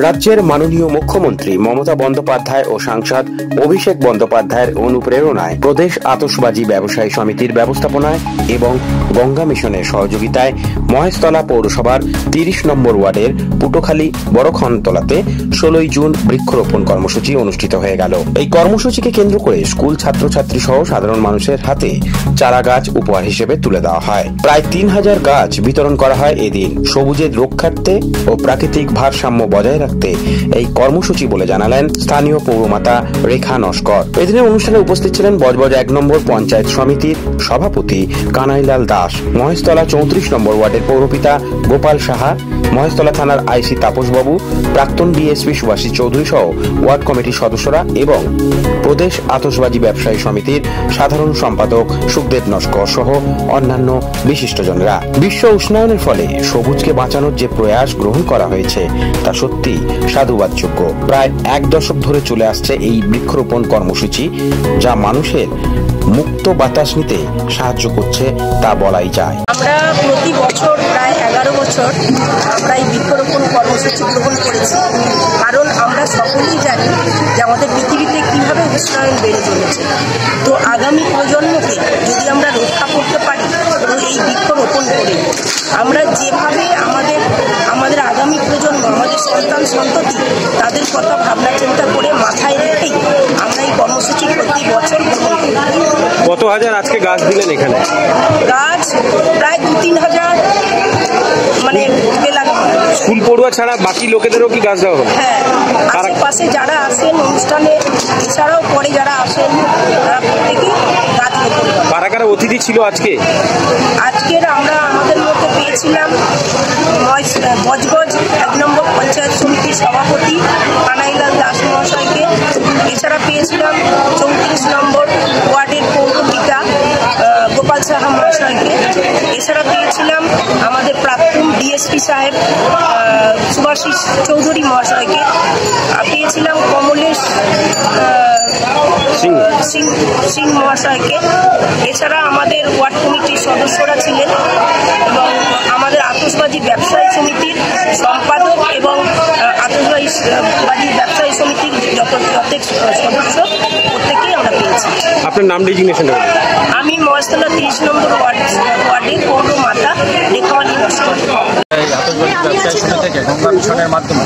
রাজ্যের মাননীয় মুখ্যমন্ত্রী মমতা বন্দ্যোপাধ্যায় ও সাংসদ অভিষেক বন্দ্যোপাধ্যায়ের অনুপ্রেরণায় প্রদেশ আতশবাজি ব্যবসায়ী সমিতির ব্যবস্থাপনায় এবং গঙ্গা মিশনের সহযোগিতায় মহেশতলা পৌরসভার ৩০ নম্বর ওয়ার্ডের পুটোখালী বড়খনতলাতে ১৬ জুন বৃক্ষরোপণ কর্মসূচি অনুষ্ঠিত হয়ে গেল। এই কর্মসূচিকে কেন্দ্র করে স্কুল ছাত্রছাত্রী সহ সাধারণ মানুষের হাতে চারা গাছ উপহার হিসেবে তুলে দেওয়া হয়। প্রায় ৩,০০০ গাছ বিতরণ করা হয় এদিন। সবুজের রক্ষার্থে ও প্রাকৃতিক ভারসাম্য বজায় রাখতে এই কর্মসূচি বলে জানালেন স্থানীয় পৌরমাতা রেখা নস্কর। এদিনের অনুষ্ঠানে উপস্থিত ছিলেন বজবজ ১ নম্বর পঞ্চায়েত সমিতির সভাপতি কানাইলাল দাস, মহেশতলা ৩৪ নম্বর ওয়ার্ডের পৌরপিতা গোপাল সাহা, মহেশতলা থানার আইসি তাপসবাবু, প্রাক্তন ডিএসপি সুভাষিস চৌধুরী সহ ওয়ার্ড কমিটির সদস্যরা এবং প্রদেশ আতশবাজি ব্যবসায়ী সমিতির সাধারণ সম্পাদক সুখদেব নস্কর সহ অন্যান্য বিশিষ্টজনেরা। বিশ্ব উষ্ণায়নের ফলে সবুজকে বাঁচানোর যে প্রয়াস গ্রহণ করা হয়েছে তা সত্যি সাধুবাদযোগ্য। প্রায় ১ দশক ধরে চলে আসছে এই বৃক্ষরোপণ কর্মসূচি, যা মানুষের মুক্ত বাতাস নিতে সাহায্য করছে তা বলাই যায়। আমরা প্রতি বছর প্রায় ১১ বছর আমরা এই বৃক্ষরোপণ কর্মসূচি গ্রহণ করেছি, কারণ আমরা সকলেই জানি যে আমাদের পৃথিবীতে কিভাবে উষ্ণায়ন বেড়ে চলেছে। তো আগামী প্রজন্মকে যদি আমরা রক্ষা করতে পারি এবং এই বৃক্ষরোপণ করে আমরা যেভাবে আমাদের আগামী প্রজন্ম, আমাদের সন্তান সন্ততি তাদের কথা ভাবনা চিন্তা করে মাথায় রেখেই আমরা এই কর্মসূচি প্রতি বছর গ্রহণ করি। কত হাজার আজকে গাছ দিলেন এখানে? গাছ প্রায় ২-৩ হাজার স্কুল পড়ুয়া ছাড়া বাকি লোকেদেরও কি গাছ দেওয়া হবে? হ্যাঁ, আশেপাশে যারা আসেন অনুষ্ঠানে, এছাড়াও পরে যারা আসেন তারা প্রত্যেকেই গাছ রোপণ করেন। কারা কারা অতিথি ছিল আজকে? আজকের আমরা আমাদের মধ্যে পেয়েছিলাম বজবজ ১ নম্বর পঞ্চায়েত সমিতির সভাপতি কানাইলাল দাস মহাশয়কে, এছাড়া পেয়েছিলাম ৩৪ নম্বর ওয়ার্ডের পৌরপিতা গোপাল সাহা মহাশয়কে, এছাড়া পেয়েছিলাম আমাদের প্রাক্তন ডিএসপি সাহেব সুভাষিস চৌধুরী মহাশয়কে, পেয়েছিলাম কমলেশ সিং মহাশয়কে, এছাড়া আমাদের ওয়ার্ড কমিটির সদস্যরা ছিলেন এবং আমাদের আতশবাজি ব্যবসায়ী সমিতির সম্পাদক এবং আতশবাজি ব্যবসায়ী সমিতির যত সদস্য প্রত্যেকেই আমরা পেয়েছি। আপনার নাম ডেজিগনেশন? আমি মহেশতলা ৩০ নম্বর ওয়ার্ডের পৌরমাতা রেখা নস্কর। আতশবাজি ব্যবসায়ী সমিতি থেকে গঙ্গা মিশনের মাধ্যমে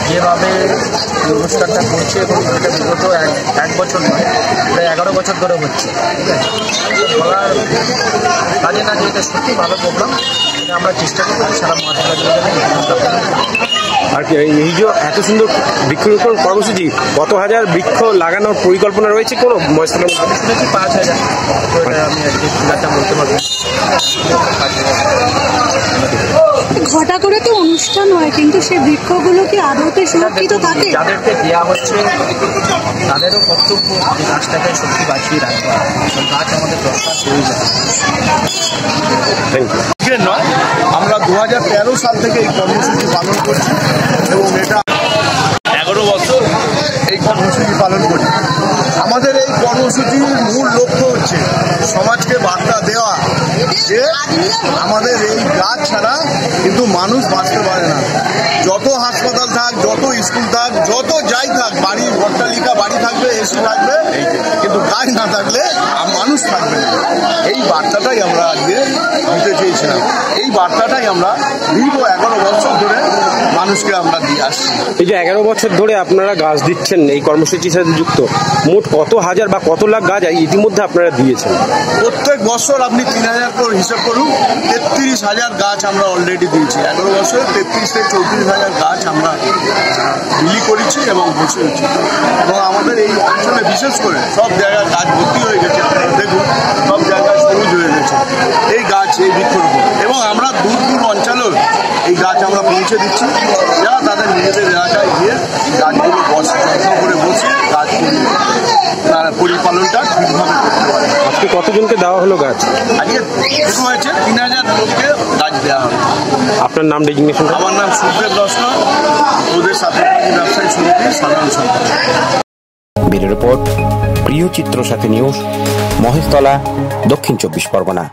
যেভাবে অনুষ্ঠানটা করছে এবং এটা বিগত ১ বছর নয়, প্রায় ১১ বছর ধরে হচ্ছে, বলার কাজে না যে এটা সত্যি ভালো প্রোগ্রাম, আমরা চেষ্টা করবো সারা মহাসভা আর এই যে এত সুন্দর বৃক্ষরোপণ কর্মসূচি, কত হাজার বৃক্ষ লাগানোর পরিকল্পনা রয়েছে কোনো মহেশতলা? আমি শুনেছি ৫,০০০, তো এটা আমি একটা বলতে পারবো। ঘটা করে তো অনুষ্ঠান হয়, কিন্তু সেই বৃক্ষগুলো কি আদতে সুরক্ষিত থাকে? যাদেরকে দেওয়া হচ্ছে তাদেরও কর্তব্য গাছটাকে সত্যি বাঁচিয়ে রাখবে। গাছ আমাদের দরকার প্রয়োজন। নয়, আমরা ২০১৩ সাল থেকে এই কর্মসূচি পালন করছি এবং এটা ১১ বছর এই কর্মসূচি পালন করি। আমাদের এই কর্মসূচির মূল লক্ষ্য হচ্ছে সমাজকে বার্তা দেওয়া যে আমাদের এই গাছ ছাড়া কিন্তু মানুষ বাঁচতে পারে না। যত হাসপাতাল থাক, যত স্কুল থাক, যত যাই থাক, বাড়ি অট্টালিকা বাড়ি থাকবে, এসি থাকবে, কিন্তু গাছ না থাকলে মানুষ থাকবে না। এই বার্তাটাই আমরা আজকে দিতে চেয়েছিলাম। এই বার্তাটাই আমরা দীর্ঘ ১১ বছর ধরে মানুষকে আমরা দিয়ে আসছি। এই যে ১১ বছর ধরে আপনারা গাছ দিচ্ছেন, এই কর্মসূচির সাথে যুক্ত, মোট কত হাজার বা কত লাখ গাছ ইতিমধ্যে আপনারা দিয়েছেন? প্রত্যেক বছর আপনি ৩,০০০ করে হিসাব করুন, ৩৩,০০০ গাছ আমরা অলরেডি দিয়েছি। ১১ বছরে ৩৩ থেকে ৩৪,০০০ গাছ আমরা বিলি করেছি এবং বসিয়েছি। এবং আমাদের এই অঞ্চলে বিশেষ করে সব জায়গায় গাছ ভর্তি হয়ে গেছে। দেখুন, সব জায়গায় সবুজ হয়ে গেছে এই গাছ, এই বৃক্ষরোপণ। এবং আমরা দূর দূর অঞ্চলেও এই গাছ আমরা পৌঁছে দিচ্ছি, যারা তাদের নিজেদের এলাকায় গিয়ে গাছগুলো যত্ন করে বসে গাছগুলি তারা পরিপালনটা ঠিকভাবে করতে পারে। আজকে কতজনকে দেওয়া হলো গাছ? আজকে শুরু হয়েছে ৩,০০০ লোককে গাছ দেওয়া হবে। আপনার নাম ডেজিগনেশন? আমার নাম সুখদেব নস্কর, প্রদেশ আতশবাজি ব্যবসায়ী সমিতির সাধারণ সম্পাদক। ব্যুরো রিপোর্ট, প্রিয় চিত্র সাথী নিউজ, মহেশতলা, দক্ষিণ ২৪ পরগনা।